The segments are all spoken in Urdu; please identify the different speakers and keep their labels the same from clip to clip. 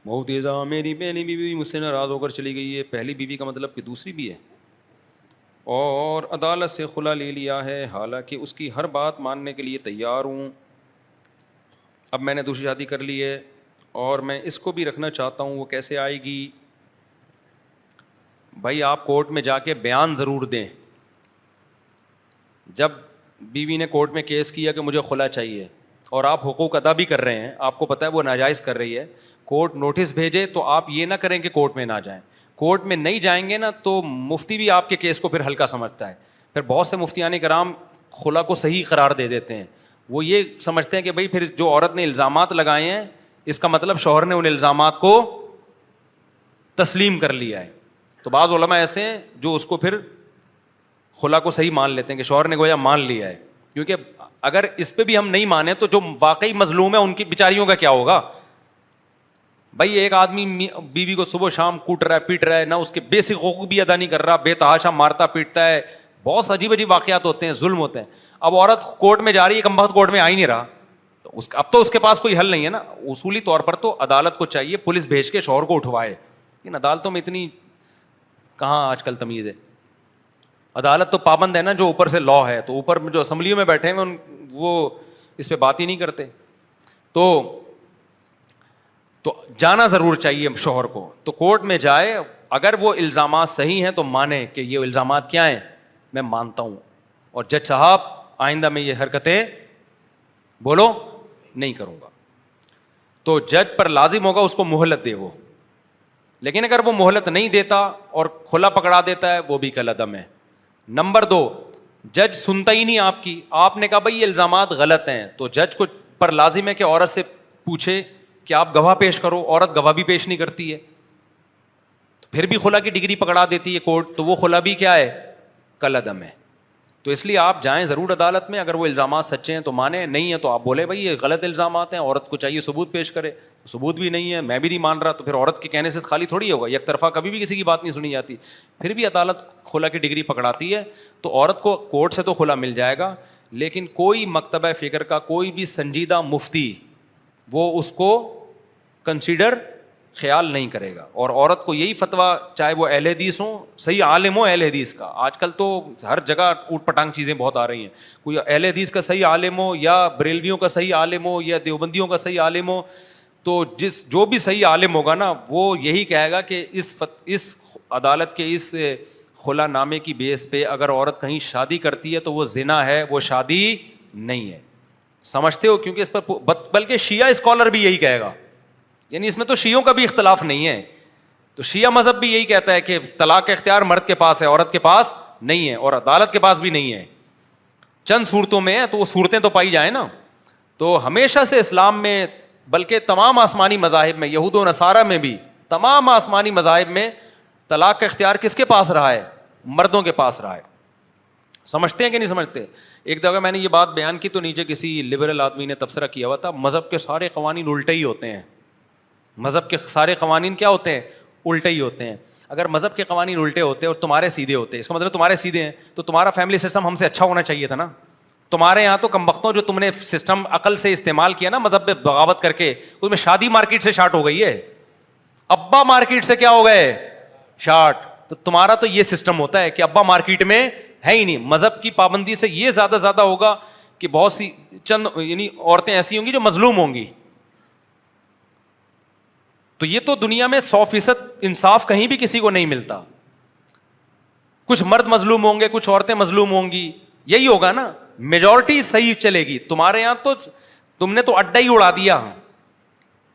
Speaker 1: مفتی صاحب میری پہلی بیوی مجھ سے ناراض ہو کر چلی گئی ہے. پہلی بیوی کا مطلب کہ دوسری بھی ہے, اور عدالت سے خلا لے لیا ہے, حالانکہ اس کی ہر بات ماننے کے لیے تیار ہوں. اب میں نے دوسری شادی کر لی ہے اور میں اس کو بھی رکھنا چاہتا ہوں, وہ کیسے آئے گی؟ بھائی آپ کورٹ میں جا کے بیان ضرور دیں. جب بیوی نے کورٹ میں کیس کیا کہ مجھے خلا چاہیے اور آپ حقوق ادا بھی کر رہے ہیں, آپ کو پتہ ہے وہ ناجائز کر رہی ہے, کورٹ نوٹس بھیجے تو آپ یہ نہ کریں کہ کورٹ میں نہ جائیں. کورٹ میں نہیں جائیں گے نا تو مفتی بھی آپ کے کیس کو پھر ہلکا سمجھتا ہے. پھر بہت سے مفتیان کرام خلا کو صحیح قرار دے دیتے ہیں. وہ یہ سمجھتے ہیں کہ بھائی پھر جو عورت نے الزامات لگائے ہیں اس کا مطلب شوہر نے ان الزامات کو تسلیم کر لیا ہے. تو بعض علماء ایسے ہیں جو اس کو پھر خلا کو صحیح مان لیتے ہیں کہ شوہر نے گویا مان لیا ہے. کیونکہ اگر اس پہ بھی ہم نہیں مانیں تو جو واقعی مظلوم ہے ان کی بیچاریوں کا کیا ہوگا؟ بھائی ایک آدمی بیوی کو صبح شام کوٹ رہا ہے, پیٹ رہا ہے, نہ اس کے بیسک حقوق بھی ادا نہیں کر رہا, بے تحاشا مارتا پیٹتا ہے, بہت عجیب عجیب واقعات ہوتے ہیں, ظلم ہوتے ہیں. اب عورت کورٹ میں جا رہی ہے, کم وقت کورٹ میں آ ہی نہیں رہا, تو اب تو اس کے پاس کوئی حل نہیں ہے نا. اصولی طور پر تو عدالت کو چاہیے پولیس بھیج کے شوہر کو اٹھوائے, لیکن عدالتوں میں اتنی کہاں آج کل تمیز ہے. عدالت تو پابند ہے نا, جو اوپر سے لا ہے, تو اوپر جو اسمبلیوں میں بیٹھے ہیں وہ اس پہ بات ہی نہیں کرتے. تو جانا ضرور چاہیے شوہر کو. تو کورٹ میں جائے, اگر وہ الزامات صحیح ہیں تو مانے کہ یہ الزامات کیا ہیں, میں مانتا ہوں, اور جج صاحب آئندہ میں یہ حرکتیں بولو نہیں کروں گا. تو جج پر لازم ہوگا اس کو مہلت دے وہ. لیکن اگر وہ مہلت نہیں دیتا اور کھلا پکڑا دیتا ہے, وہ بھی کل عدم ہے. نمبر 2, جج سنتا ہی نہیں آپ کی. آپ نے کہا بھائی یہ الزامات غلط ہیں, تو جج کو پر لازم ہے کہ عورت سے پوچھے کہ آپ گواہ پیش کرو. عورت گواہ بھی پیش نہیں کرتی ہے, تو پھر بھی خلا کی ڈگری پکڑا دیتی ہے کورٹ, تو وہ خلا بھی کیا ہے, کل عدم ہے. تو اس لیے آپ جائیں ضرور عدالت میں. اگر وہ الزامات سچے ہیں تو مانیں, نہیں ہے تو آپ بولے بھائی یہ غلط الزامات ہیں, عورت کو چاہیے ثبوت پیش کرے. ثبوت بھی نہیں ہے, میں بھی نہیں مان رہا, تو پھر عورت کے کہنے سے خالی تھوڑی ہوگا. یک طرفہ کبھی بھی کسی کی بات نہیں سنی جاتی. پھر بھی عدالت خلا کی ڈگری پکڑاتی ہے, تو عورت کو کورٹ سے تو خلا مل جائے گا, لیکن کوئی مکتبہ فکر کا کوئی بھی سنجیدہ مفتی وہ اس کو کنسیڈر خیال نہیں کرے گا. اور عورت کو یہی فتویٰ, چاہے وہ اہل حدیث ہوں, صحیح عالم ہو اہل حدیث کا. آج کل تو ہر جگہ اوٹ پٹانگ چیزیں بہت آ رہی ہیں. کوئی اہل حدیث کا صحیح عالم ہو, یا بریلویوں کا صحیح عالم ہو, یا دیوبندیوں کا صحیح عالم ہو, تو جو بھی صحیح عالم ہوگا نا, وہ یہی کہے گا کہ اس عدالت کے اس خلا نامے کی بیس پہ اگر عورت کہیں شادی کرتی ہے تو وہ زنا ہے, وہ شادی نہیں ہے. سمجھتے ہو؟ کیونکہ اس پر بلکہ شیعہ اسکالر بھی یہی کہے گا. یعنی اس میں تو شیعوں کا بھی اختلاف نہیں ہے. تو شیعہ مذہب بھی یہی کہتا ہے کہ طلاق کا اختیار مرد کے پاس ہے, عورت کے پاس نہیں ہے, اور عدالت کے پاس بھی نہیں ہے. چند صورتوں میں ہے, تو وہ صورتیں تو پائی جائیں نا. تو ہمیشہ سے اسلام میں, بلکہ تمام آسمانی مذاہب میں, یہود و نصارہ میں بھی, تمام آسمانی مذاہب میں طلاق کا اختیار کس کے پاس رہا ہے؟ مردوں کے پاس رہا ہے. سمجھتے ہیں کہ نہیں سمجھتے؟ ایک دفعہ میں نے یہ بات بیان کی تو نیچے کسی لبرل آدمی نے تبصرہ کیا ہوا تھا, مذہب کے سارے قوانین الٹے ہی ہوتے ہیں. مذہب کے سارے قوانین کیا ہوتے ہیں؟ الٹے ہی ہوتے ہیں. اگر مذہب کے قوانین الٹے ہوتے اور تمہارے سیدھے ہوتے, اس کا مطلب تمہارے سیدھے ہیں, تو تمہارا فیملی سسٹم ہم سے اچھا ہونا چاہیے تھا نا. تمہارے یہاں تو کم وقتوں جو تم نے سسٹم عقل سے استعمال کیا نا مذہب پہ بغاوت کر کے, اس میں شادی مارکیٹ سے شارٹ ہو گئی ہے, ابا مارکیٹ سے کیا ہو گئے, شارٹ. تو تمہارا تو یہ سسٹم ہوتا ہے کہ ابا مارکیٹ میں ہے ہی نہیں. مذہب کی پابندی سے یہ زیادہ ہوگا کہ بہت سی چند یعنی عورتیں ایسی ہوں گی جو مظلوم ہوں گی. تو یہ تو دنیا میں 100% انصاف کہیں بھی کسی کو نہیں ملتا. کچھ مرد مظلوم ہوں گے, کچھ عورتیں مظلوم ہوں گی, یہی ہوگا نا. میجورٹی صحیح چلے گی. تمہارے یہاں تو تم نے تو اڈا ہی اڑا دیا.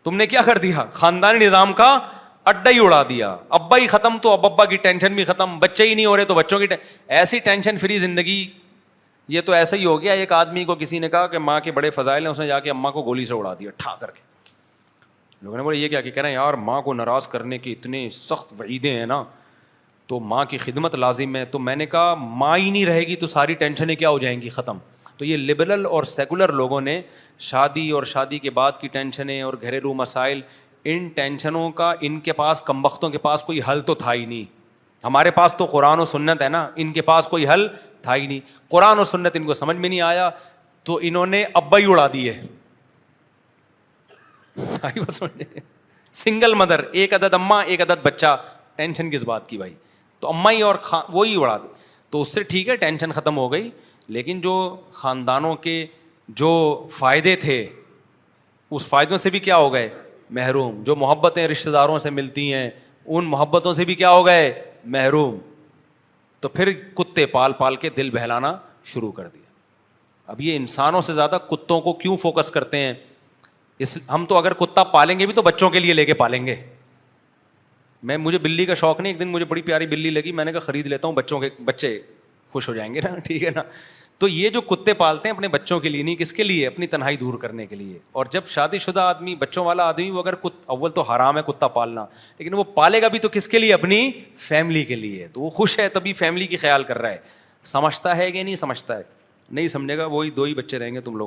Speaker 1: تم نے کیا کر دیا؟ خاندانی نظام کا اڈا ہی اڑا دیا. ابا ہی ختم تو اب ابا کی ٹینشن بھی ختم, بچے ہی نہیں ہو رہے تو بچوں کی ایسی ٹینشن فری زندگی. یہ تو ایسا ہی ہو گیا. ایک آدمی کو کسی نے کہا کہ ماں کے بڑے فضائل ہیں, اس نے جا کے اماں کو گولی سے اڑا دیا ٹھا کر کے. لوگوں نے بولے یہ کیا, کہ کہہ رہے ہیں یار ماں کو ناراض کرنے کی اتنے سخت وعیدیں ہیں نا, تو ماں کی خدمت لازم ہے. تو میں نے کہا ماں ہی نہیں رہے گی تو ساری ٹینشنیں کیا ہو جائیں گی, ختم. تو یہ لبرل اور سیکولر لوگوں نے شادی اور شادی کے بعد کی ٹینشنیں اور گھریلو مسائل, ان ٹینشنوں کا ان کے پاس, کم بختوں کے پاس کوئی حل تو تھا ہی نہیں. ہمارے پاس تو قرآن و سنت ہے نا, ان کے پاس کوئی حل تھا ہی نہیں. قرآن و سنت ان کو سمجھ میں نہیں آیا, تو انہوں نے ابا ہی اڑا دیے. سنگل مدر, ایک عدد اماں ایک عدد بچہ, ٹینشن کس بات کی بھائی؟ تو اماں ہی اور وہی اڑا دے, تو اس سے ٹھیک ہے ٹینشن ختم ہو گئی. لیکن جو خاندانوں کے جو فائدے تھے اس فائدوں سے بھی کیا ہو گئے؟ محروم. جو محبتیں رشتہ داروں سے ملتی ہیں ان محبتوں سے بھی کیا ہو گئے؟ محروم. تو پھر کتے پال پال کے دل بہلانا شروع کر دیا. اب یہ انسانوں سے زیادہ کتوں کو کیوں فوکس کرتے ہیں؟ ہم تو اگر کتا پالیں گے بھی تو بچوں کے لیے لے کے پالیں گے. مجھے بلی کا شوق نہیں, ایک دن مجھے بڑی پیاری بلی لگی, میں نے کہا خرید لیتا ہوں, بچوں کے بچے خوش ہو جائیں گے نا, ٹھیک ہے نا. تو یہ جو کتے پالتے ہیں اپنے بچوں کے لیے نہیں, کس کے لیے؟ اپنی تنہائی دور کرنے کے لیے. اور جب شادی شدہ آدمی, بچوں والا آدمی, وہ اگر اول تو حرام ہے کتا پالنا, لیکن وہ پالے گا بھی تو کس کے لیے؟ اپنی فیملی کے لیے. تو وہ خوش ہے تبھی فیملی کی خیال کر رہا ہے. سمجھتا ہے کہ نہیں سمجھتا ہے؟ نہیں سمجھے گا, وہی 2 ہی بچے رہیں گے تم لوگوں.